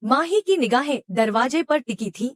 माही की निगाहें दरवाजे पर टिकी थीं।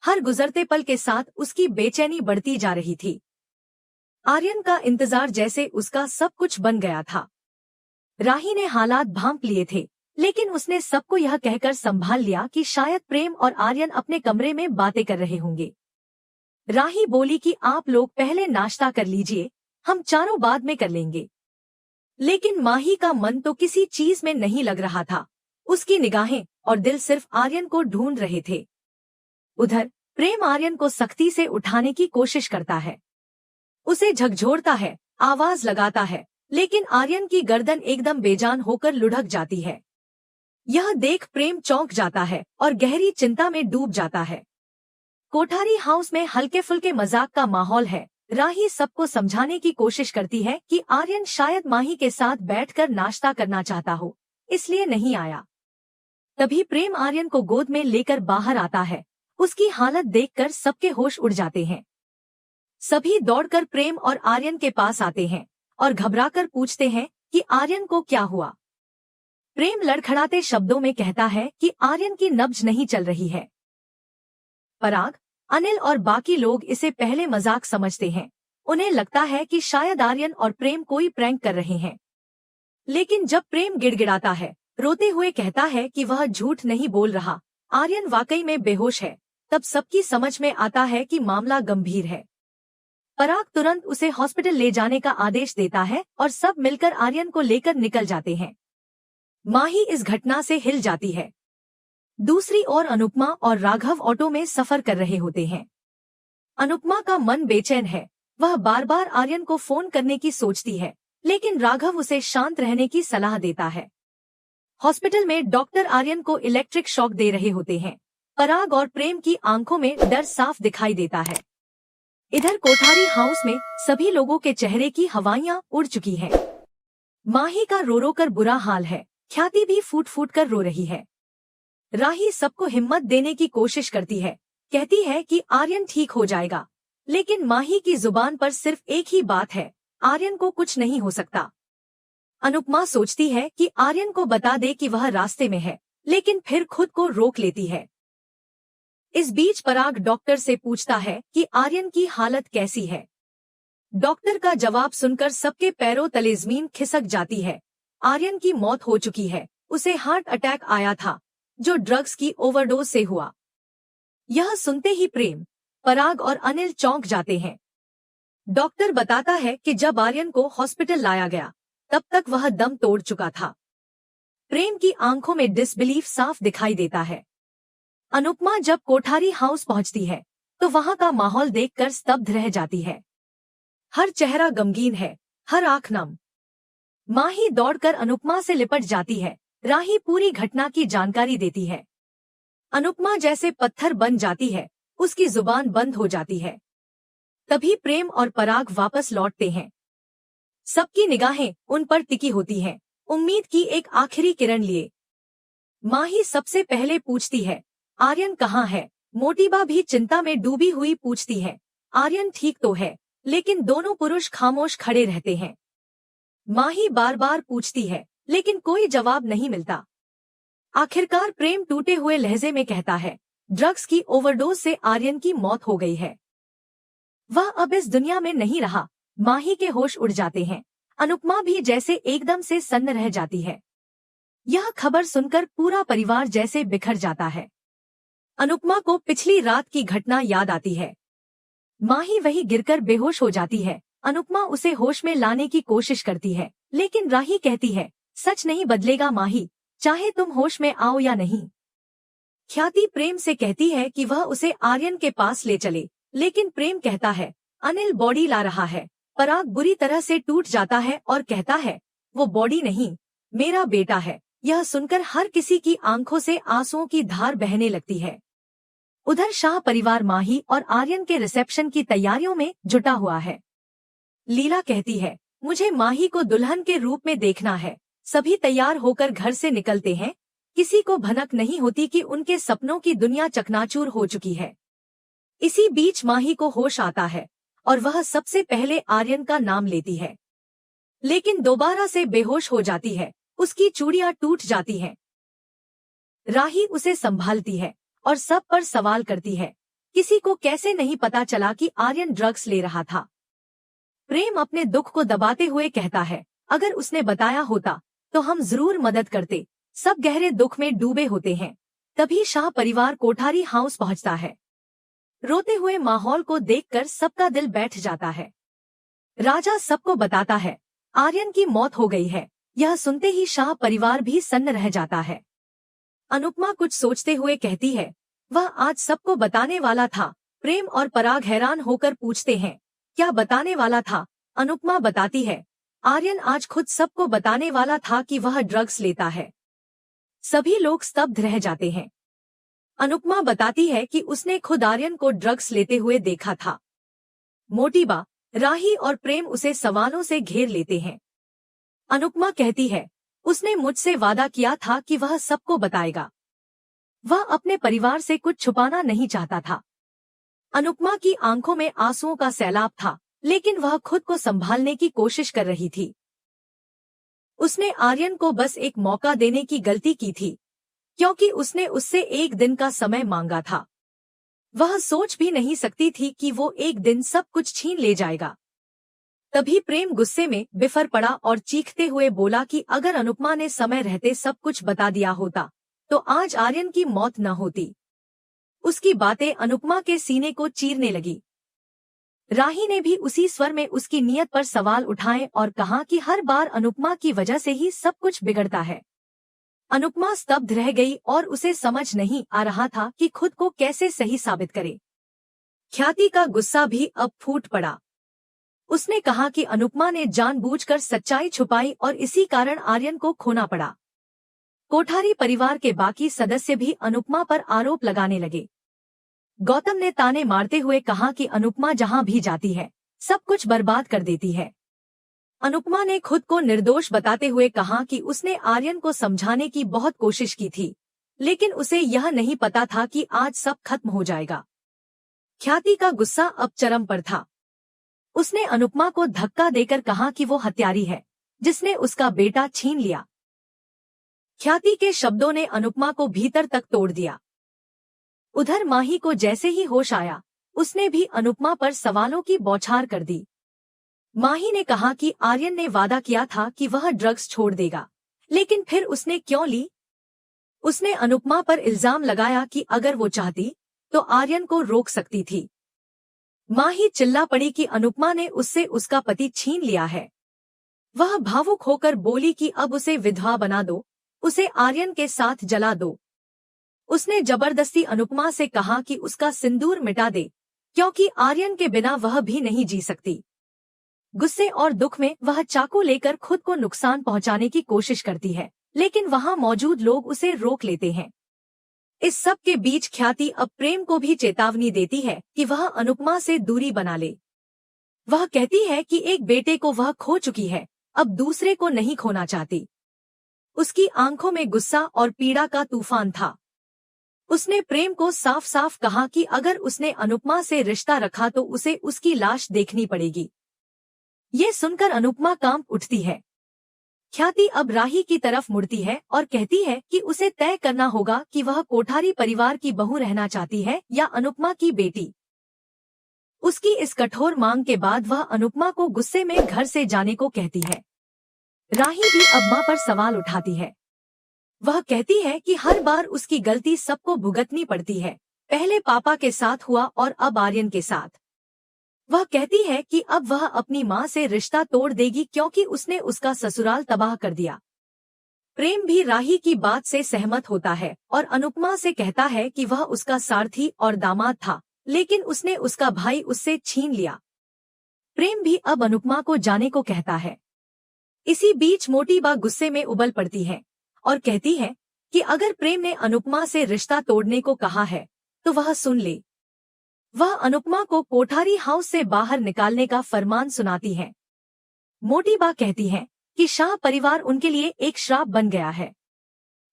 हर गुजरते पल के साथ उसकी बेचैनी बढ़ती जा रही थी। आर्यन का इंतजार जैसे उसका सब कुछ बन गया था। राही ने हालात भांप लिए थे, लेकिन उसने सबको यह कहकर संभाल लिया कि शायद प्रेम और आर्यन अपने कमरे में बातें कर रहे होंगे। राही बोली कि आप लोग पहले नाश्ता कर लीजिए, हम चारों बाद में कर लेंगे। लेकिन माही का मन तो किसी चीज में नहीं लग रहा था। उसकी निगाहें और दिल सिर्फ आर्यन को ढूंढ रहे थे। उधर प्रेम आर्यन को सख्ती से उठाने की कोशिश करता है, उसे झकझोरता है, आवाज लगाता है, लेकिन आर्यन की गर्दन एकदम बेजान होकर लुढ़क जाती है। यह देख प्रेम चौंक जाता है और गहरी चिंता में डूब जाता है। कोठारी हाउस में हल्के फुल्के मजाक का माहौल है। राही सबको समझाने की कोशिश करती है कि आर्यन शायद माही के साथ बैठकर नाश्ता करना चाहता हो, इसलिए नहीं आया। तभी प्रेम आर्यन को गोद में लेकर बाहर आता है। उसकी हालत देखकर सबके होश उड़ जाते हैं। सभी दौड़कर प्रेम और आर्यन के पास आते हैं और घबराकर पूछते हैं कि आर्यन को क्या हुआ। प्रेम लड़खड़ाते शब्दों में कहता है कि आर्यन की नब्ज नहीं चल रही है। पराग, अनिल और बाकी लोग इसे पहले मजाक समझते हैं। उन्हें लगता है कि शायद आर्यन और प्रेम कोई प्रैंक कर रहे हैं। लेकिन जब प्रेम गिड़गिड़ाता है, रोते हुए कहता है कि वह झूठ नहीं बोल रहा, आर्यन वाकई में बेहोश है, तब सबकी समझ में आता है कि मामला गंभीर है। पराग तुरंत उसे हॉस्पिटल ले जाने का आदेश देता है और सब मिलकर आर्यन को लेकर निकल जाते हैं। माही इस घटना से हिल जाती है। दूसरी ओर अनुपमा और राघव ऑटो में सफर कर रहे होते हैं। अनुपमा का मन बेचैन है। वह बार बार आर्यन को फोन करने की सोचती है, लेकिन राघव उसे शांत रहने की सलाह देता है। हॉस्पिटल में डॉक्टर आर्यन को इलेक्ट्रिक शॉक दे रहे होते हैं। पराग और प्रेम की आंखों में डर साफ दिखाई देता है। इधर कोठारी हाउस में सभी लोगों के चेहरे की हवाइयां उड़ चुकी हैं। माही का रो रो कर बुरा हाल है। ख्याति भी फूट फूट कर रो रही है। राही सबको हिम्मत देने की कोशिश करती है, कहती है कि आर्यन ठीक हो जाएगा, लेकिन माही की जुबान पर सिर्फ एक ही बात है, आर्यन को कुछ नहीं हो सकता। अनुपमा सोचती है कि आर्यन को बता दे कि वह रास्ते में है, लेकिन फिर खुद को रोक लेती है। इस बीच पराग डॉक्टर से पूछता है कि आर्यन की हालत कैसी है। डॉक्टर का जवाब सुनकर सबके पैरों तले जमीन खिसक जाती है। आर्यन की मौत हो चुकी है। उसे हार्ट अटैक आया था, जो ड्रग्स की ओवरडोज से हुआ। यह सुनते ही प्रेम, पराग और अनिल चौंक जाते हैं। डॉक्टर बताता है कि जब आर्यन को हॉस्पिटल लाया गया, तब तक वह दम तोड़ चुका था। प्रेम की आंखों में डिसबिलीफ साफ दिखाई देता है। अनुपमा जब कोठारी हाउस पहुंचती है, तो वहां का माहौल देखकर स्तब्ध रह जाती है। हर चेहरा गमगीन है, हर आंख नम। माही दौड़कर अनुपमा से लिपट जाती है। राही पूरी घटना की जानकारी देती है। अनुपमा जैसे पत्थर बन जाती है, उसकी जुबान बंद हो जाती है। तभी प्रेम और पराग वापस लौटते हैं। सबकी निगाहें उन पर टिकी होती हैं, उम्मीद की एक आखिरी किरण लिए। माही सबसे पहले पूछती है, आर्यन कहाँ है? मोटीबा भी चिंता में डूबी हुई पूछती है, आर्यन ठीक तो है? लेकिन दोनों पुरुष खामोश खड़े रहते हैं। माही बार बार पूछती है, लेकिन कोई जवाब नहीं मिलता। आखिरकार प्रेम टूटे हुए लहजे में कहता है, ड्रग्स की ओवरडोज से आर्यन की मौत हो गई है। वह अब इस दुनिया में नहीं रहा। माही के होश उड़ जाते हैं। अनुपमा भी जैसे एकदम से सन्न रह जाती है। यह खबर सुनकर पूरा परिवार जैसे बिखर जाता है। अनुपमा को पिछली रात की घटना याद आती है। माही वहीं गिरकर बेहोश हो जाती है। अनुपमा उसे होश में लाने की कोशिश करती है, लेकिन राही कहती है, सच नहीं बदलेगा माही, चाहे तुम होश में आओ या नहीं। ख्याति प्रेम से कहती है कि वह उसे आर्यन के पास ले चले, लेकिन प्रेम कहता है, अनिल बॉडी ला रहा है। पराग बुरी तरह से टूट जाता है और कहता है, वो बॉडी नहीं, मेरा बेटा है। यह सुनकर हर किसी की आंखों से आंसुओं की धार बहने लगती है। उधर शाह परिवार माही और आर्यन के रिसेप्शन की तैयारियों में जुटा हुआ है। लीला कहती है, मुझे माही को दुल्हन के रूप में देखना है। सभी तैयार होकर घर से निकलते हैं। किसी को भनक नहीं होती कि उनके सपनों की दुनिया चकनाचूर हो चुकी है। इसी बीच माही को होश आता है और वह सबसे पहले आर्यन का नाम लेती है, लेकिन दोबारा से बेहोश हो जाती है। उसकी चूड़ियां टूट जाती हैं। राही उसे संभालती है और सब पर सवाल करती है, किसी को कैसे नहीं पता चला कि आर्यन ड्रग्स ले रहा था। प्रेम अपने दुख को दबाते हुए कहता है, अगर उसने बताया होता तो हम जरूर मदद करते। सब गहरे दुख में डूबे होते हैं। तभी शाह परिवार कोठारी हाउस पहुंचता है। रोते हुए माहौल को देखकर सबका दिल बैठ जाता है। राजा सबको बताता है, आर्यन की मौत हो गई है। यह सुनते ही शाह परिवार भी सन्न रह जाता है। अनुपमा कुछ सोचते हुए कहती है, वह आज सबको बताने वाला था। प्रेम और पराग हैरान होकर पूछते हैं, क्या बताने वाला था? अनुपमा बताती है, आर्यन आज खुद सबको बताने वाला था कि वह ड्रग्स लेता है। सभी लोग स्तब्ध रह जाते हैं। अनुपमा बताती है कि उसने खुद आर्यन को ड्रग्स लेते हुए देखा था। मोटीबा, राही और प्रेम उसे सवालों से घेर लेते हैं। अनुपमा कहती है, उसने मुझसे वादा किया था कि वह सबको बताएगा। वह अपने परिवार से कुछ छुपाना नहीं चाहता था। अनुपमा की आंखों में आंसुओं का सैलाब था, लेकिन वह खुद को संभालने की कोशिश कर रही थी। उसने आर्यन को बस एक मौका देने की गलती की थी, क्योंकि उसने उससे एक दिन का समय मांगा था। वह सोच भी नहीं सकती थी कि वो एक दिन सब कुछ छीन ले जाएगा। तभी प्रेम गुस्से में बिफर पड़ा और चीखते हुए बोला कि अगर अनुपमा ने समय रहते सब कुछ बता दिया होता तो आज आर्यन की मौत न होती। उसकी बातें अनुपमा के सीने को चीरने लगी। राही ने भी उसी स्वर में उसकी नीयत पर सवाल उठाए और कहा कि हर बार अनुपमा की वजह से ही सब कुछ बिगड़ता है। अनुपमा स्तब्ध रह गई और उसे समझ नहीं आ रहा था कि खुद को कैसे सही साबित करे। ख्याति का गुस्सा भी अब फूट पड़ा। उसने कहा कि अनुपमा ने जानबूझकर सच्चाई छुपाई और इसी कारण आर्यन को खोना पड़ा। कोठारी परिवार के बाकी सदस्य भी अनुपमा पर आरोप लगाने लगे। गौतम ने ताने मारते हुए कहा कि अनुपमा जहां भी जाती है सब कुछ बर्बाद कर देती है। अनुपमा ने खुद को निर्दोष बताते हुए कहा कि उसने आर्यन को समझाने की बहुत कोशिश की थी, लेकिन उसे यह नहीं पता था कि आज सब खत्म हो जाएगा। ख्याति का गुस्सा अब चरम पर था। उसने अनुपमा को धक्का देकर कहा कि वो हत्यारी है, जिसने उसका बेटा छीन लिया। ख्याति के शब्दों ने अनुपमा को भीतर तक तोड़ दिया। उधर माही को जैसे ही होश आया, उसने भी अनुपमा पर सवालों की बौछार कर दी। माही ने कहा कि आर्यन ने वादा किया था कि वह ड्रग्स छोड़ देगा, लेकिन फिर उसने क्यों ली? उसने अनुपमा पर इल्जाम लगाया कि अगर वो चाहती तो आर्यन को रोक सकती थी। माही चिल्ला पड़ी कि अनुपमा ने उससे उसका पति छीन लिया है। वह भावुक होकर बोली कि अब उसे विधवा बना दो, उसे आर्यन के साथ जला दो। उसने जबरदस्ती अनुपमा से कहा कि उसका सिंदूर मिटा दे, क्योंकि आर्यन के बिना वह भी नहीं जी सकती। गुस्से और दुख में वह चाकू लेकर खुद को नुकसान पहुंचाने की कोशिश करती है, लेकिन वहां मौजूद लोग उसे रोक लेते हैं। इस सब के बीच ख्याति अब प्रेम को भी चेतावनी देती है कि वह अनुपमा से दूरी बना ले। वह कहती है कि एक बेटे को वह खो चुकी है, अब दूसरे को नहीं खोना चाहती। उसकी आंखों में गुस्सा और पीड़ा का तूफान था। उसने प्रेम को साफ साफ कहा कि अगर उसने अनुपमा से रिश्ता रखा तो उसे उसकी लाश देखनी पड़ेगी। ये सुनकर अनुपमा कांप उठती है। ख्याति अब राही की तरफ मुड़ती है और कहती है कि उसे तय करना होगा कि वह कोठारी परिवार की बहू रहना चाहती है या अनुपमा की बेटी। उसकी इस कठोर मांग के बाद वह अनुपमा को गुस्से में घर से जाने को कहती है। राही भी अब मां पर सवाल उठाती है। वह कहती है कि हर बार उसकी गलती सबको भुगतनी पड़ती है, पहले पापा के साथ हुआ और अब आर्यन के साथ। वह कहती है कि अब वह अपनी मां से रिश्ता तोड़ देगी क्योंकि उसने उसका ससुराल तबाह कर दिया। प्रेम भी राही की बात से सहमत होता है और अनुपमा से कहता है कि वह उसका सारथी और दामाद था, लेकिन उसने उसका भाई उससे छीन लिया। प्रेम भी अब अनुपमा को जाने को कहता है। इसी बीच मोटीबा गुस्से में उबल पड़ती है और कहती है कि अगर प्रेम ने अनुपमा से रिश्ता तोड़ने को कहा है तो वह सुन ले। वह अनुपमा को कोठारी हाउस से बाहर निकालने का फरमान सुनाती है। मोटीबा कहती है कि शाह परिवार उनके लिए एक श्राप बन गया है।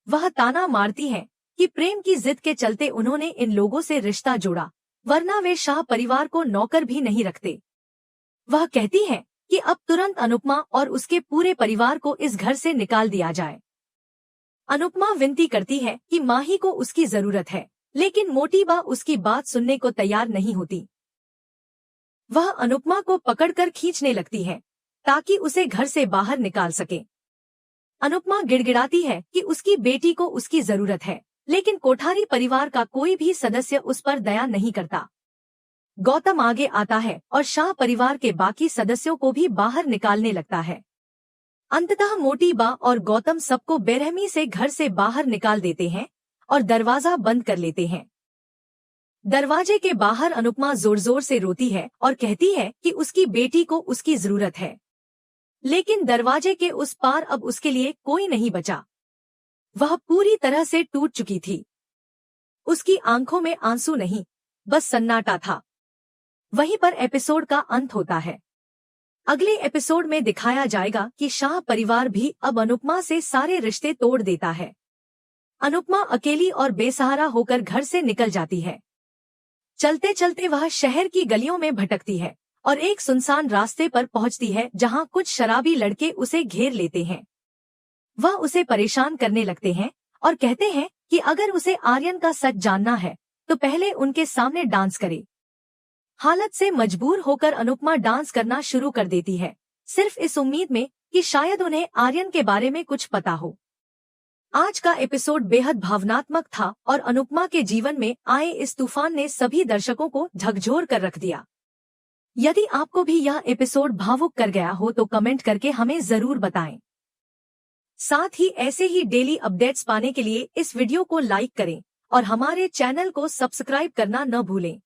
वह ताना मारती है कि प्रेम की जिद के चलते उन्होंने इन लोगों से रिश्ता जोड़ा, वरना वे शाह परिवार को नौकर भी नहीं रखते। वह कहती है कि अब तुरंत अनुपमा और उसके पूरे परिवार को इस घर से निकाल दिया जाए। अनुपमा विनती करती है कि माही को उसकी जरूरत है, लेकिन मोटी बा उसकी बात सुनने को तैयार नहीं होती। वह अनुपमा को पकड़कर खींचने लगती है ताकि उसे घर से बाहर निकाल सके। अनुपमा गिड़गिड़ाती है कि उसकी बेटी को उसकी जरूरत है, लेकिन कोठारी परिवार का कोई भी सदस्य उस पर दया नहीं करता। गौतम आगे आता है और शाह परिवार के बाकी सदस्यों को भी बाहर निकालने लगता है। अंततः मोटी बा और गौतम सबको बेरहमी से घर से बाहर निकाल देते हैं और दरवाजा बंद कर लेते हैं। दरवाजे के बाहर अनुपमा जोर जोर से रोती है और कहती है कि उसकी बेटी को उसकी जरूरत है, लेकिन दरवाजे के उस पार अब उसके लिए कोई नहीं बचा। वह पूरी तरह से टूट चुकी थी। उसकी आंखों में आंसू नहीं, बस सन्नाटा था। वहीं पर एपिसोड का अंत होता है। अगले एपिसोड में दिखाया जाएगा कि शाह परिवार भी अब अनुपमा से सारे रिश्ते तोड़ देता है। अनुपमा अकेली और बेसहारा होकर घर से निकल जाती है। चलते चलते वह शहर की गलियों में भटकती है और एक सुनसान रास्ते पर पहुंचती है जहां कुछ शराबी लड़के उसे घेर लेते हैं। वह उसे परेशान करने लगते हैं और कहते हैं कि अगर उसे आर्यन का सच जानना है तो पहले उनके सामने डांस करे। हालत से मजबूर होकर अनुपमा डांस करना शुरू कर देती है, सिर्फ इस उम्मीद में कि शायद उन्हें आर्यन के बारे में कुछ पता हो। आज का एपिसोड बेहद भावनात्मक था और अनुपमा के जीवन में आए इस तूफान ने सभी दर्शकों को झकझोर कर रख दिया। यदि आपको भी यह एपिसोड भावुक कर गया हो तो कमेंट करके हमें जरूर बताएं। साथ ही ऐसे ही डेली अपडेट्स पाने के लिए इस वीडियो को लाइक करें और हमारे चैनल को सब्सक्राइब करना न भूलें।